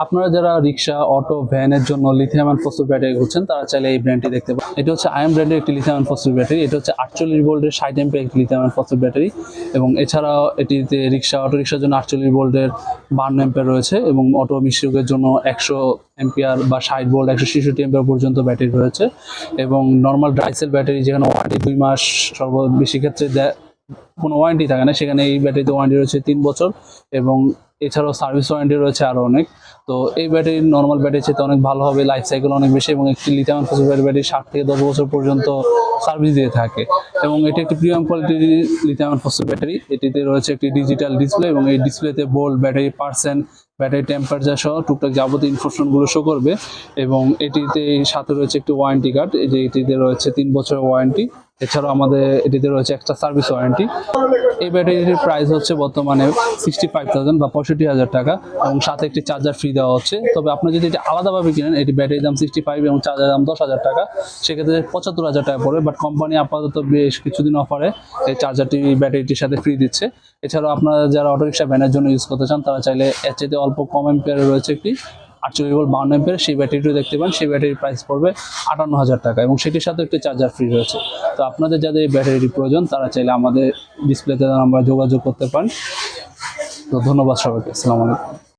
আপনারা যারা রিক্সা, অটো, ভ্যানের জন্য লিথিয়াম আয়ন ফসফেট ব্যাটারি খুঁজছেন তারা চাইলে এই ব্র্যান্ডটি দেখতে পারেন। এটা হচ্ছে আয়ন ব্র্যান্ডের একটি লিথিয়াম আয়ন ফসফেট ব্যাটারি। এটা হচ্ছে 48 ভোল্টের 60 অ্যাম্পিয়ার একটি লিথিয়াম আয়ন ফসফেট ব্যাটারি এবং এছাড়াও এটিতে রিক্সা, অটো রিক্সার জন্য 48 ভোল্টের 52 অ্যাম্পিয়ার রয়েছে এবং অটো মিশুকের জন্য 100 অ্যাম্পিয়ার বা 60 ভোল্ট 166 অ্যাম্পিয়ার পর্যন্ত ব্যাটারি রয়েছে এবং নর্মাল ড্রাই সেল ব্যাটারি যেখানে ওয়ারেন্টি 2 মাস বেশি ক্ষেত্রে কোনো ওয়ারেন্টি থাকে না, সেখানে এই ব্যাটারিতে ওয়ারেন্টি রয়েছে 3 বছর এবং এছাড়াও সার্ভিস ওয়ারেন্টি রয়েছে আরও অনেক। তো এই ব্যাটারি নর্মাল ব্যাটারির চেয়ে অনেক ভালো হবে, লাইফ সাইকেল অনেক বেশি এবং একটি লিথিয়াম আয়ন ফসফেট ব্যাটারি 7 থেকে 10 বছর পর্যন্ত সার্ভিস দিয়ে থাকে এবং এটি একটি প্রিমিয়াম কোয়ালিটির লিথিয়াম আয়ন ফসফেট ব্যাটারি। এটিতে রয়েছে একটি ডিজিটাল ডিসপ্লে এবং এই ডিসপ্লেতে volt, battery percent, battery temperature সহ টুকটাক যাবতীয় ইনফরমেশনগুলো শো করবে এবং এটিতে সাথে রয়েছে একটি ওয়ারেন্টি কার্ড, যে এটিতে রয়েছে 3 বছরের ওয়ারেন্টি। এছাড়াও আমাদের এটিতে রয়েছে এক্সট্রা সার্ভিস ওয়ারেন্টি। এই ব্যাটারিটির প্রাইস হচ্ছে বর্তমানে 65,000 বা 65,000 টাকা এবং সাথে একটি চার্জার ফ্রি দেওয়া হচ্ছে। তবে আপনি যদি এটি আলাদাভাবে কিনেন, এটি ব্যাটারির দাম 65 এবং চার্জারের দাম 10,000 টাকা, সেক্ষেত্রে 75,000 টাকা পড়বে। বাট কোম্পানি আপাতত বেশ কিছুদিন অফারে এই চার্জারটি ব্যাটারিটির সাথে ফ্রি দিচ্ছে। এছাড়াও আপনারা যারা অটোরিক্সা, ভ্যানের জন্য ইউজ করতে চান তারা চাইলে এর চাইতে অল্প কম অ্যাম্পিয়ারে রয়েছে একটি 48 ভোল্ট 52 অ্যাম্পিয়ার সেই ব্যাটারিটিও দেখতে পান। সেই ব্যাটারির প্রাইস পড়বে 58,000 টাকা এবং সেটির সাথে একটি চার্জার ফ্রি রয়েছে। তো আপনাদের যাদের এই ব্যাটারিটি প্রয়োজন তারা চাইলে আমাদের ডিসপ্লেতে আমরা যোগাযোগ করতে পারেন। তো ধন্যবাদ সবাইকে। আসসালামু আলাইকুম।